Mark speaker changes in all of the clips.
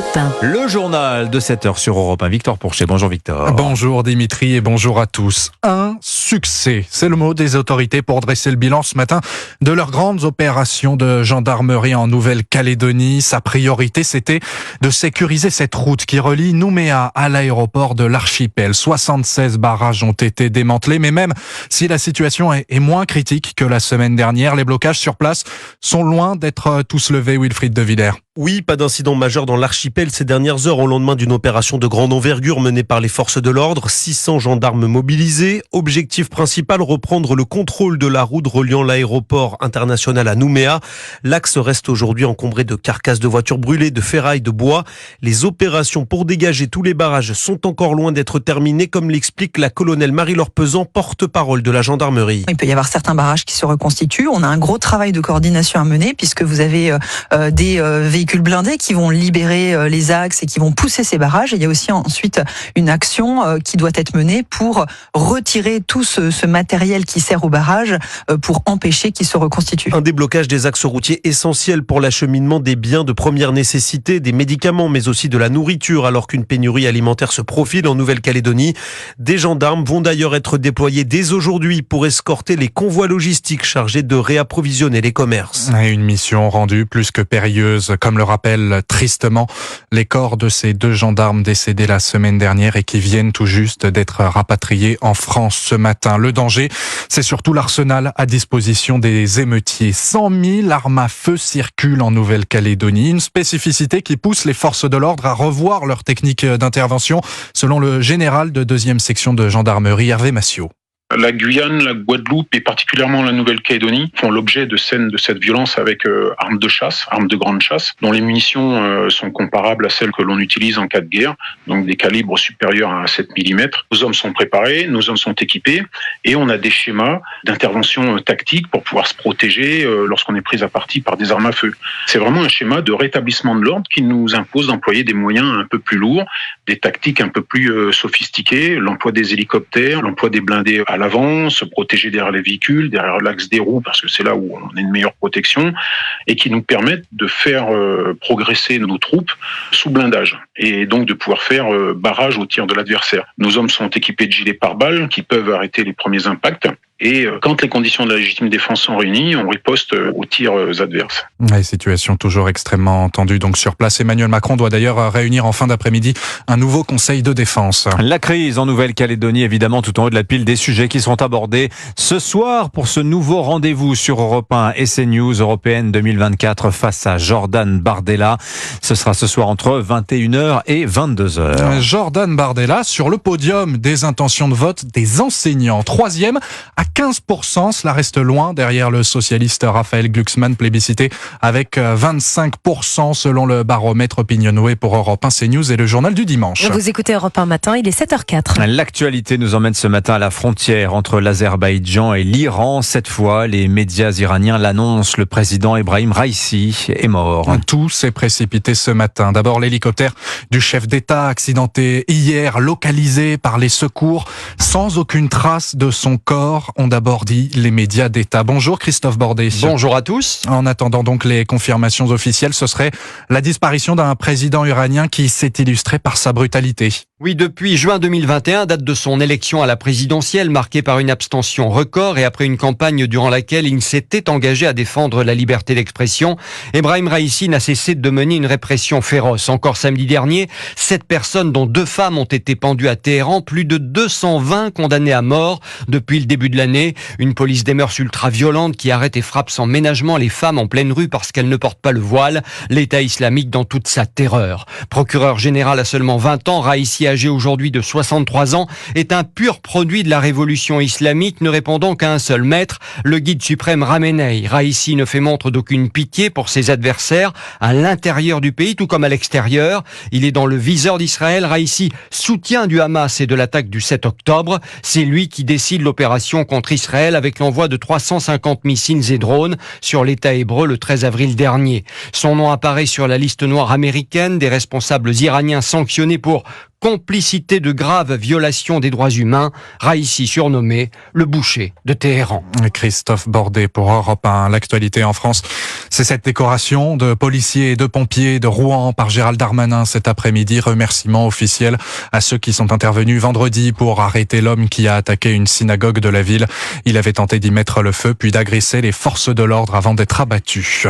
Speaker 1: Europe 1.
Speaker 2: Le journal de 7h sur Europe 1. Victor Pourchet. Bonjour Victor.
Speaker 3: Bonjour Dimitri et bonjour à tous. Un succès, c'est le mot des autorités pour dresser le bilan ce matin de leurs grandes opérations de gendarmerie en Nouvelle-Calédonie. Sa priorité, c'était de sécuriser cette route qui relie Nouméa à l'aéroport de l'archipel. 76 barrages ont été démantelés, mais même si la situation est moins critique que la semaine dernière, les blocages sur place sont loin d'être tous levés. Wilfried de Villers.
Speaker 4: Oui, pas d'incident majeur dans l'archipel ces dernières heures au lendemain d'une opération de grande envergure menée par les forces de l'ordre. 600 gendarmes mobilisés. Objectif principal, reprendre le contrôle de la route reliant l'aéroport international à Nouméa. L'axe reste aujourd'hui encombré de carcasses de voitures brûlées, de ferrailles, de bois. Les opérations pour dégager tous les barrages sont encore loin d'être terminées, comme l'explique la colonelle Marie-Laure Pesant, porte-parole de la gendarmerie.
Speaker 5: Il peut y avoir certains barrages qui se reconstituent. On a un gros travail de coordination à mener puisque vous avez des véhicules blindés qui vont libérer les axes et qui vont pousser ces barrages. Et il y a aussi ensuite une action qui doit être menée pour retirer tout ce matériel qui sert au barrage pour empêcher qu'il se reconstitue.
Speaker 4: Un déblocage des axes routiers essentiels pour l'acheminement des biens de première nécessité, des médicaments, mais aussi de la nourriture, alors qu'une pénurie alimentaire se profile en Nouvelle-Calédonie. Des gendarmes vont d'ailleurs être déployés dès aujourd'hui pour escorter les convois logistiques chargés de réapprovisionner les commerces.
Speaker 3: Et une mission rendue plus que périlleuse, comme le rappellent tristement les corps de ces 2 gendarmes décédés la semaine dernière et qui viennent tout juste d'être rapatriés en France ce matin. Le danger, c'est surtout l'arsenal à disposition des émeutiers. 100 000 armes à feu circulent en Nouvelle-Calédonie. Une spécificité qui pousse les forces de l'ordre à revoir leur technique d'intervention, selon le général de 2e section de gendarmerie, Hervé Massiot.
Speaker 6: La Guyane, la Guadeloupe et particulièrement la Nouvelle-Calédonie font l'objet de scènes de cette violence avec armes de chasse, armes de grande chasse, dont les munitions sont comparables à celles que l'on utilise en cas de guerre, donc des calibres supérieurs à 7 mm. Nos hommes sont préparés, nos hommes sont équipés et on a des schémas d'intervention tactique pour pouvoir se protéger lorsqu'on est pris à partie par des armes à feu. C'est vraiment un schéma de rétablissement de l'ordre qui nous impose d'employer des moyens un peu plus lourds, des tactiques un peu plus sophistiquées, l'emploi des hélicoptères, l'emploi des blindés à l'avant, se protéger derrière les véhicules, derrière l'axe des roues, parce que c'est là où on a une meilleure protection, et qui nous permettent de faire progresser nos troupes sous blindage, et donc de pouvoir faire barrage au tir de l'adversaire. Nos hommes sont équipés de gilets pare-balles qui peuvent arrêter les premiers impacts, et quand les conditions de la légitime défense sont réunies, on riposte aux tirs adverses.
Speaker 3: La situation toujours extrêmement tendue donc sur place. Emmanuel Macron doit d'ailleurs réunir en fin d'après-midi un nouveau conseil de défense.
Speaker 2: La crise en Nouvelle-Calédonie, évidemment, tout en haut de la pile des sujets qui seront abordés ce soir pour ce nouveau rendez-vous sur Europe 1 et CNews Européenne 2024 face à Jordan Bardella. Ce sera ce soir entre 21h et 22h.
Speaker 3: Jordan Bardella sur le podium des intentions de vote des enseignants. 3e à 15%, cela reste loin derrière le socialiste Raphaël Glucksmann, plébiscité avec 25% selon le baromètre Opinionway pour Europe 1, CNews et le journal du dimanche.
Speaker 1: Vous écoutez Europe 1 matin, il est 7h04.
Speaker 2: L'actualité nous emmène ce matin à la frontière entre l'Azerbaïdjan et l'Iran. Cette fois, les médias iraniens l'annoncent, le président Ebrahim Raïssi est mort.
Speaker 3: Tout s'est précipité ce matin. D'abord, l'hélicoptère du chef d'État accidenté hier, localisé par les secours, sans aucune trace de son corps, ont d'abord dit les médias d'État. Bonjour Christophe Bordet.
Speaker 7: Bonjour à tous.
Speaker 3: En attendant donc les confirmations officielles, ce serait la disparition d'un président iranien qui s'est illustré par sa brutalité.
Speaker 7: Oui, depuis juin 2021, date de son élection à la présidentielle, marquée par une abstention record et après une campagne durant laquelle il s'était engagé à défendre la liberté d'expression, Ebrahim Raïssi n'a cessé de mener une répression féroce. Encore samedi dernier, 7 personnes, dont 2 femmes, ont été pendues à Téhéran, plus de 220 condamnées à mort depuis le début de l'année. Une police des mœurs ultra-violente qui arrête et frappe sans ménagement les femmes en pleine rue parce qu'elles ne portent pas le voile. L'État islamique dans toute sa terreur. Procureur général à seulement 20 ans, Raïssi, âgé aujourd'hui de 63 ans, est un pur produit de la révolution islamique, ne répondant qu'à un seul maître, le guide suprême Ramenei. Raïssi ne fait montre d'aucune pitié pour ses adversaires à l'intérieur du pays, tout comme à l'extérieur. Il est dans le viseur d'Israël. Raïssi, soutien du Hamas et de l'attaque du 7 octobre. C'est lui qui décide l'opération contre Israël avec l'envoi de 350 missiles et drones sur l'État hébreu le 13 avril dernier. Son nom apparaît sur la liste noire américaine des responsables iraniens sanctionnés pour complicité de graves violations des droits humains. Raïssi surnommé le boucher de Téhéran.
Speaker 3: Christophe Bordet pour Europe 1. L'actualité en France, c'est cette décoration de policiers et de pompiers de Rouen par Gérald Darmanin cet après-midi. Remerciements officiels à ceux qui sont intervenus vendredi pour arrêter l'homme qui a attaqué une synagogue de la ville. Il avait tenté d'y mettre le feu puis d'agresser les forces de l'ordre avant d'être abattu.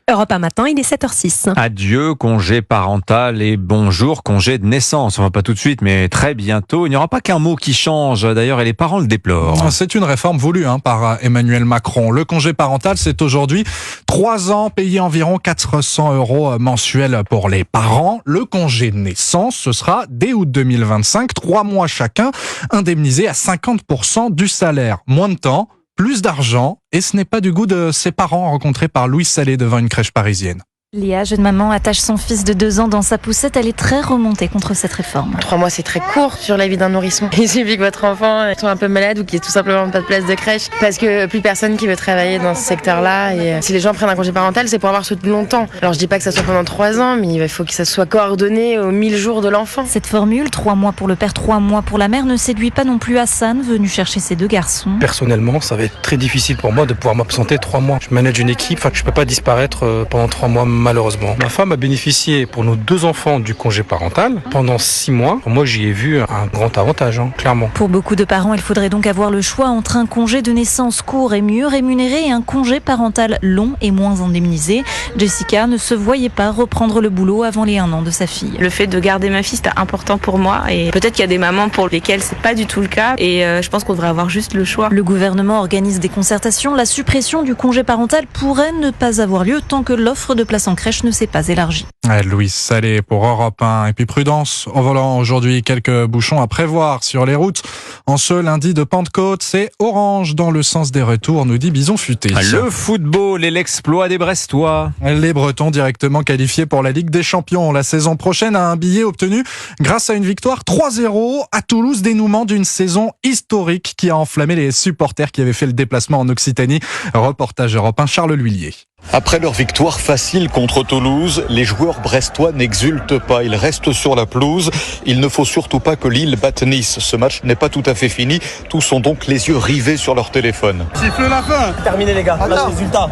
Speaker 1: Europe 1 matin, il est 7h06.
Speaker 2: Adieu congé parental et bonjour congé de naissance. Enfin pas tout de suite, mais très bientôt. Il n'y aura pas qu'un mot qui change d'ailleurs et les parents le déplorent.
Speaker 3: C'est une réforme voulue par Emmanuel Macron. Le congé parental, c'est aujourd'hui 3 ans payés environ 400 € mensuels pour les parents. Le congé de naissance, ce sera dès août 2025, 3 mois chacun, indemnisés à 50% du salaire. Moins de temps, plus d'argent, et ce n'est pas du goût de ses parents rencontrés par Louise Salé devant une crèche parisienne.
Speaker 8: Léa, jeune maman, attache son fils de 2 ans dans sa poussette. Elle est très remontée contre cette réforme.
Speaker 9: 3 mois, c'est très court sur la vie d'un nourrisson. Il suffit que votre enfant soit un peu malade ou qu'il n'y ait tout simplement pas de place de crèche parce que plus personne qui veut travailler dans ce secteur-là. Et si les gens prennent un congé parental, c'est pour avoir ce longtemps. Alors je dis pas que ça soit pendant 3 ans, mais il faut que ça soit coordonné aux 1000 jours de l'enfant.
Speaker 8: Cette formule, 3 mois pour le père, 3 mois pour la mère, ne séduit pas non plus Hassan, venu chercher ses 2 garçons.
Speaker 10: Personnellement, ça va être très difficile pour moi de pouvoir m'absenter 3 mois. Je manage une équipe, je peux pas disparaître pendant 3 mois malheureusement. Ma femme a bénéficié pour nos 2 enfants du congé parental pendant 6 mois. Moi, j'y ai vu un grand avantage, clairement.
Speaker 8: Pour beaucoup de parents, il faudrait donc avoir le choix entre un congé de naissance court et mieux rémunéré et un congé parental long et moins indemnisé. Jessica ne se voyait pas reprendre le boulot avant les 1 an de sa fille.
Speaker 11: Le fait de garder ma fille, c'était important pour moi et peut-être qu'il y a des mamans pour lesquelles c'est pas du tout le cas et je pense qu'on devrait avoir juste le choix.
Speaker 8: Le gouvernement organise des concertations. La suppression du congé parental pourrait ne pas avoir lieu tant que l'offre de place en crèche ne s'est pas élargie.
Speaker 3: Louise Salé pour Europe 1. Et puis prudence au volant aujourd'hui, quelques bouchons à prévoir sur les routes. En ce lundi de Pentecôte, c'est orange dans le sens des retours, nous dit Bison Futé.
Speaker 2: Le football et l'exploit des Brestois.
Speaker 3: Les Bretons directement qualifiés pour la Ligue des Champions la saison prochaine à un billet obtenu grâce à une victoire 3-0 à Toulouse, dénouement d'une saison historique qui a enflammé les supporters qui avaient fait le déplacement en Occitanie. Reportage Europe 1, Charles L'Huillier.
Speaker 12: Après leur victoire facile contre Toulouse, les joueurs brestois n'exultent pas. Ils restent sur la pelouse. Il ne faut surtout pas que Lille batte Nice. Ce match n'est pas tout à fait fini. Tous ont donc les yeux rivés sur leur téléphone.
Speaker 13: Siffle la fin. Terminé les gars, là, résultat.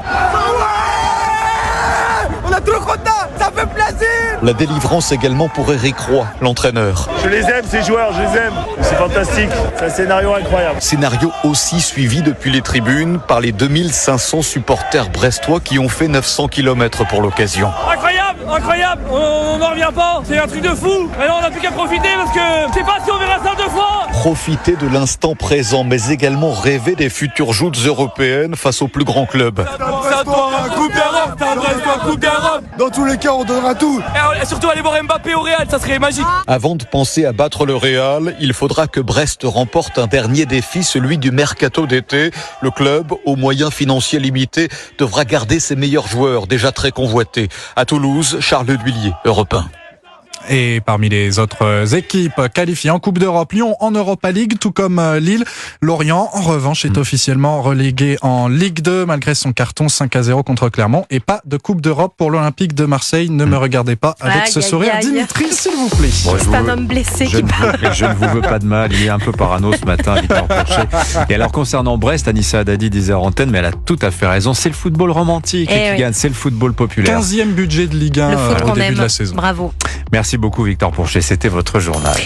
Speaker 13: On a trop content, ça fait plaisir.
Speaker 12: La délivrance également pour Éric Roy, l'entraîneur.
Speaker 14: Je les aime ces joueurs, je les aime. C'est fantastique, c'est un scénario incroyable.
Speaker 12: Scénario aussi suivi depuis les tribunes par les 2500 supporters brestois qui ont fait 900 km pour l'occasion.
Speaker 14: Incroyable, on n'en revient pas, c'est un truc de fou. Maintenant on n'a plus qu'à profiter parce que je sais pas si on verra ça 2 fois.
Speaker 12: Profiter de l'instant présent, mais également rêver des futures joutes européennes face aux plus grands clubs.
Speaker 14: C'est à toi, Coupe d'Europe, Coupe d'Europe.
Speaker 13: Dans tous les cas, on donnera tout.
Speaker 14: Et surtout aller voir Mbappé au Real, ça serait magique.
Speaker 12: Avant de penser à battre le Real, il faudra que Brest remporte un dernier défi, celui du mercato d'été. Le club, aux moyens financiers limités, devra garder ses meilleurs joueurs, déjà très convoités. À Toulouse, Charles L'Huillier, Europe 1.
Speaker 3: Et parmi les autres équipes qualifiées en Coupe d'Europe, Lyon en Europa League, tout comme Lille. Lorient, en revanche, est officiellement relégué en Ligue 2 malgré son carton 5-0 contre Clermont. Et pas de Coupe d'Europe pour l'Olympique de Marseille. Ne me regardez pas avec ce sourire. Dimitri, s'il vous plaît.
Speaker 1: Bon, c'est un homme blessé qui parle.
Speaker 2: Je ne vous veux pas de mal. Il est un peu parano ce matin, Victor Porcher. Et alors, concernant Brest, Anissa Haddadi disait en antenne, mais elle a tout à fait raison. C'est le football romantique qui gagne. C'est le football populaire.
Speaker 3: 15e budget de Ligue 1 au début de la saison.
Speaker 1: Bravo.
Speaker 2: Merci beaucoup Victor Pourchet, c'était votre journal.